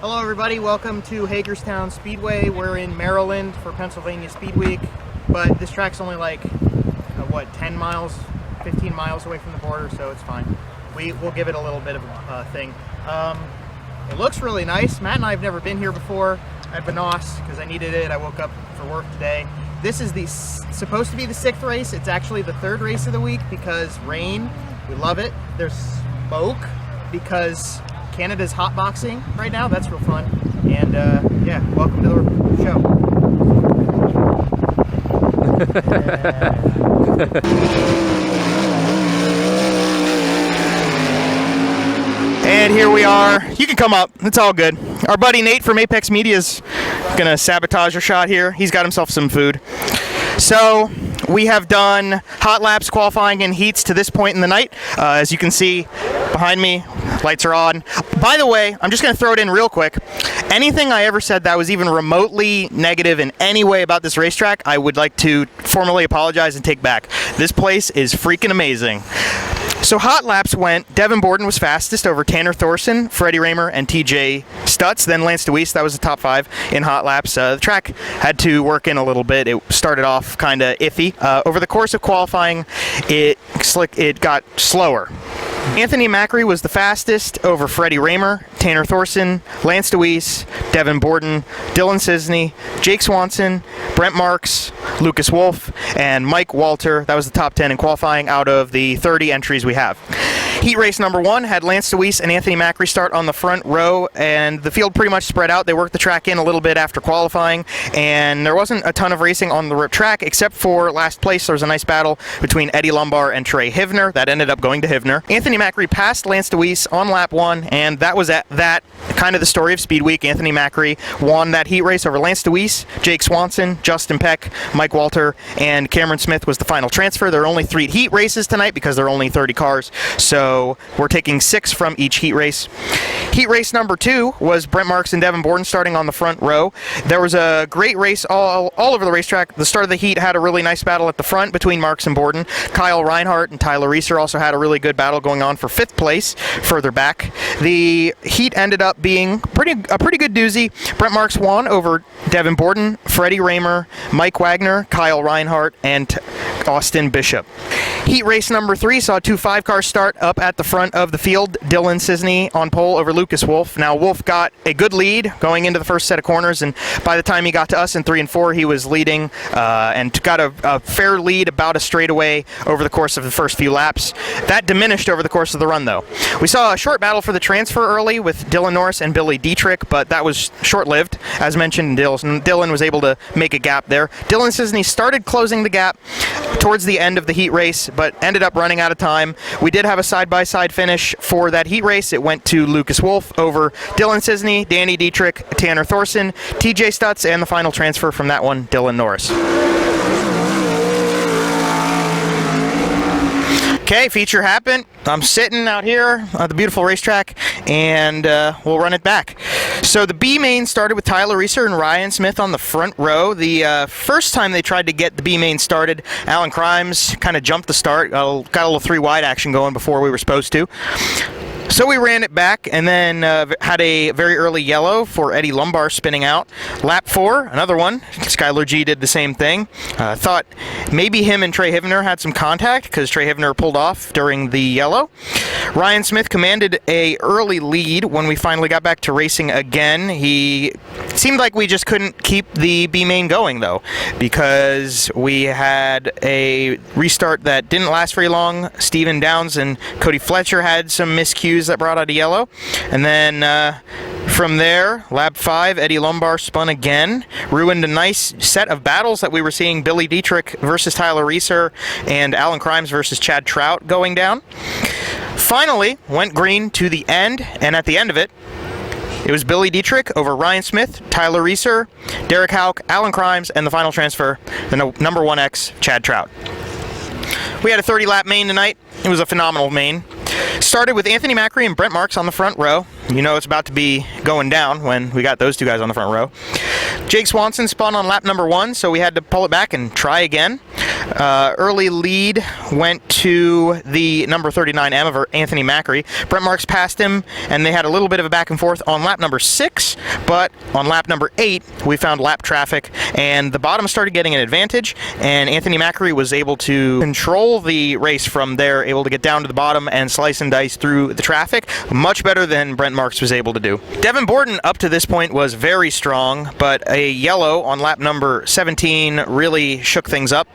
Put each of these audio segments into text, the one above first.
Hello everybody, welcome to Hagerstown Speedway. We're in Maryland for Pennsylvania Speedweek, but this track's only like, 10 miles, 15 miles away from the border, so it's fine. We'll give it a little bit of a thing. It looks really nice. Matt and I have never been here before. I have a NOS because I needed it. I woke up for work today. This is supposed to be the 6th race. It's actually the 3rd race of the week because rain. We love it. There's smoke because Canada's hotboxing right now. That's real fun. And yeah, welcome to the show. And here we are. You can come up. It's all good. Our buddy Nate from Apex Media is going to sabotage our shot here. He's got himself some food. So we have done hot laps, qualifying, and heats to this point in the night. As you can see behind me, lights are on. By the way, I'm just going to throw it in real quick. Anything I ever said that was even remotely negative in any way about this racetrack, I would like to formally apologize and take back. This place is freaking amazing. So hot laps went, Devin Borden was fastest over Tanner Thorson, Freddie Raymer, and TJ Stutz. Then Lance DeWeese, that was the top 5 in hot laps. The track had to work in a little bit. It started off kind of iffy. Over the course of qualifying, it got slower. Anthony Macri was the fastest over Freddie Raymer, Tanner Thorson, Lance DeWeese, Devin Borden, Dylan Cisney, Jake Swanson, Brent Marks, Lucas Wolf, and Mike Walter. That was the top 10 in qualifying out of the 30 entries we have. Heat race number 1 had Lance DeWeese and Anthony Macri start on the front row, and the field pretty much spread out. They worked the track in a little bit after qualifying, and there wasn't a ton of racing on the track except for last place. There was a nice battle between Eddie Lumbar and Trey Hivner. That ended up going to Hivner. Anthony Macri passed Lance DeWeese on lap 1, and that was that kind of the story of Speedweek. Anthony Macri won that heat race over Lance DeWeese, Jake Swanson, Justin Peck, Mike Walter, and Cameron Smith was the final transfer. There are only 3 heat races tonight because there are only 30 cars, so we're taking 6 from each heat race. Heat race number 2 was Brent Marks and Devin Borden starting on the front row. There was a great race all over the racetrack. The start of the heat had a really nice battle at the front between Marks and Borden. Kyle Reinhardt and Tyler Reeser also had a really good battle going on for 5th place further back. The heat ended up being a pretty good doozy. Brent Marks won over Devin Borden, Freddie Raymer, Mike Wagner, Kyle Reinhardt, and Austin Bishop. Heat race number 3 saw 2 5-cars start up at the front of the field. Dylan Cisney on pole over Lucas Wolf. Now Wolf got a good lead going into the first set of corners, and by the time he got to us in 3 and 4, he was leading and got a fair lead, about a straightaway over the course of the first few laps. That diminished over the course of the run, though. We saw a short battle for the transfer early with Dylan Norris and Billy Dietrich, but that was short-lived. As mentioned, Dylan was able to make a gap there. Dylan Cisney started closing the gap towards the end of the heat race, but ended up running out of time. We did have a side-by-side finish for that heat race. It went to Lucas Wolf over Dylan Cisney, Danny Dietrich, Tanner Thorson, TJ Stutz, and the final transfer from that one, Dylan Norris. Okay, feature happened. I'm sitting out here at the beautiful racetrack, and we'll run it back. So the B main started with Tyler Reeser and Ryan Smith on the front row. The first time they tried to get the B main started, Alan Crimes kind of jumped the start, got a little 3-wide action going before we were supposed to. So we ran it back and then had a very early yellow for Eddie Lumbar spinning out. Lap 4, another one. Skylar G did the same thing. Thought maybe him and Trey Hivner had some contact because Trey Hivner pulled off during the yellow. Ryan Smith commanded a early lead when we finally got back to racing again. He seemed like we just couldn't keep the B main going, though, because we had a restart that didn't last very long. Steven Downs and Cody Fletcher had some miscues that brought out a yellow, and then from there, lap 5, Eddie Lumbar spun again, ruined a nice set of battles that we were seeing. Billy Dietrich versus Tyler Reeser and Alan Crimes versus Chad Trout going down. Finally went green to the end, and at the end of it, it was Billy Dietrich over Ryan Smith, Tyler Reeser, Derek Hauk, Alan Crimes, and the final transfer, the number 1X, Chad Trout. We had a 30-lap main tonight. It was a phenomenal main. Started with Anthony Macri and Brent Marks on the front row. You know it's about to be going down when we got those two guys on the front row. Jake Swanson spun on lap number 1, so we had to pull it back and try again. Early lead went to the number 39 M of Anthony Macri. Brent Marks passed him, and they had a little bit of a back and forth on lap number 6, but on lap number 8, we found lap traffic, and the bottom started getting an advantage, and Anthony Macri was able to control the race from there, able to get down to the bottom and slice and dice through the traffic, much better than Brent Marks was able to do. Devin Borden up to this point was very strong, but a yellow on lap number 17 really shook things up.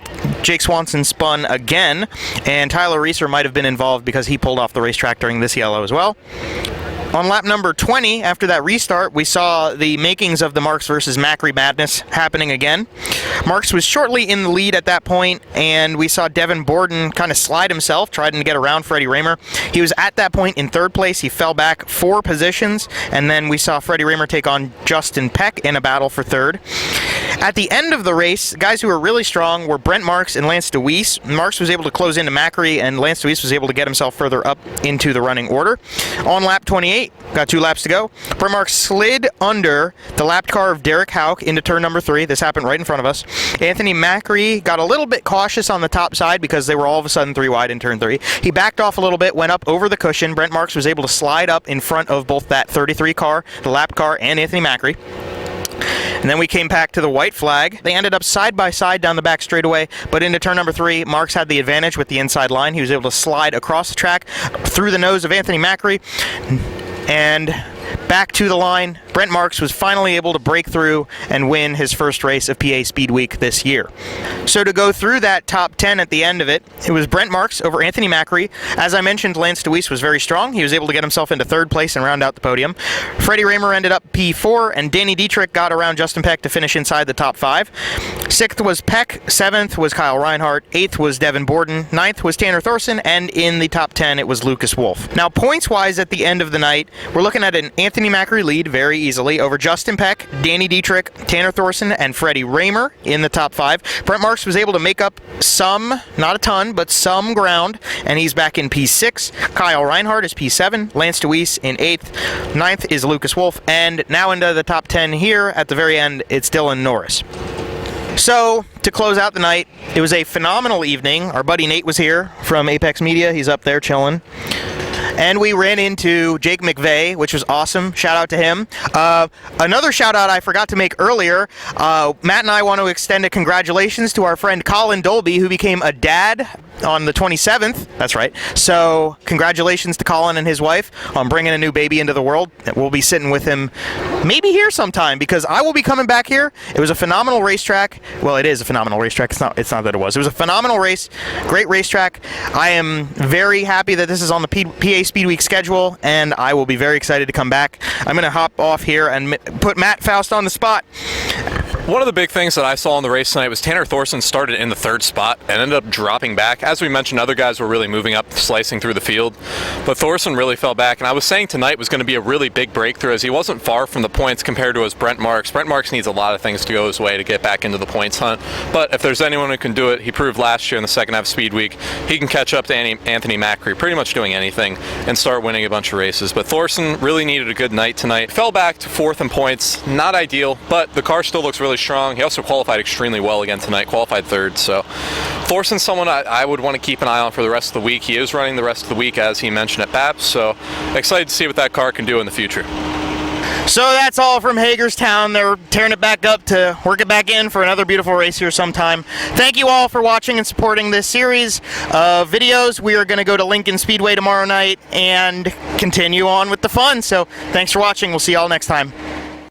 Jake Swanson spun again, and Tyler Reeser might have been involved because he pulled off the racetrack during this yellow as well. On lap number 20, after that restart, we saw the makings of the Marks versus Macri madness happening again. Marks was shortly in the lead at that point, and we saw Devin Borden kind of slide himself, trying to get around Freddie Raymer. He was at that point in third place. He fell back 4 positions, and then we saw Freddie Raymer take on Justin Peck in a battle for third. At the end of the race, guys who were really strong were Brent Marks and Lance Deweese. Marks was able to close into Macri, and Lance Deweese was able to get himself further up into the running order. On lap 28, got 2 laps to go, Brent Marks slid under the lapped car of Derek Houck into turn number 3. This happened right in front of us. Anthony Macri got a little bit cautious on the top side because they were all of a sudden 3 wide in turn 3. He backed off a little bit, went up over the cushion. Brent Marks was able to slide up in front of both that 33 car, the lapped car, and Anthony Macri. And then we came back to the white flag. They ended up side by side down the back straightaway, but into turn number 3, Marks had the advantage with the inside line. He was able to slide across the track through the nose of Anthony Macri and back to the line. Brent Marks was finally able to break through and win his first race of PA Speedweek this year. So to go through that top 10 at the end of it, it was Brent Marks over Anthony Macri. As I mentioned, Lance Deweese was very strong. He was able to get himself into third place and round out the podium. Freddie Raymer ended up P4, and Danny Dietrich got around Justin Peck to finish inside the top 5. 6th was Peck, 7th was Kyle Reinhardt, 8th was Devin Borden, 9th was Tanner Thorson, and in the top 10 it was Lucas Wolf. Now points-wise at the end of the night, we're looking at an Anthony Macri lead very easily over Justin Peck, Danny Dietrich, Tanner Thorson, and Freddie Raymer in the top 5. Brent Marks was able to make up some, not a ton, but some ground, and he's back in P6. Kyle Reinhardt is P7, Lance Deweese in 8th, 9th is Lucas Wolf, and now into the top 10 here at the very end, it's Dylan Norris. So, to close out the night, it was a phenomenal evening. Our buddy Nate was here from Apex Media. He's up there chilling. And we ran into Jake McVea, which was awesome. Shout out to him. Another shout out I forgot to make earlier. Matt and I want to extend a congratulations to our friend Colin Dolby, who became a dad on the 27th. That's right. So congratulations to Colin and his wife on bringing a new baby into the world. We'll be sitting with him maybe here sometime because I will be coming back here. It was a phenomenal racetrack. Well, it is a phenomenal racetrack. It's not that it was. It was a phenomenal race. Great racetrack. I am very happy that this is on the PA Speedweek schedule, and I will be very excited to come back. I'm going to hop off here and put Matt Faust on the spot. One of the big things that I saw in the race tonight was Tanner Thorson started in the 3rd spot and ended up dropping back. As we mentioned, other guys were really moving up, slicing through the field, but Thorson really fell back, and I was saying tonight was going to be a really big breakthrough as he wasn't far from the points compared to his Brent Marks. Brent Marks needs a lot of things to go his way to get back into the points hunt, but if there's anyone who can do it, he proved last year in the second half of Speed Week, he can catch up to Anthony Macri pretty much doing anything and start winning a bunch of races. But Thorson really needed a good night tonight. Fell back to 4th in points, not ideal, but the car still looks really strong. He also qualified extremely well again tonight, qualified 3rd. So Thorson's someone I would want to keep an eye on for the rest of the week. He is running the rest of the week, as he mentioned, at BAPS, so excited to see what that car can do in the future. So that's all from Hagerstown. They're tearing it back up to work it back in for another beautiful race here sometime. Thank you all for watching and supporting this series of videos. We are going to go to Lincoln Speedway tomorrow night and continue on with the fun. So thanks for watching. We'll see you all next time.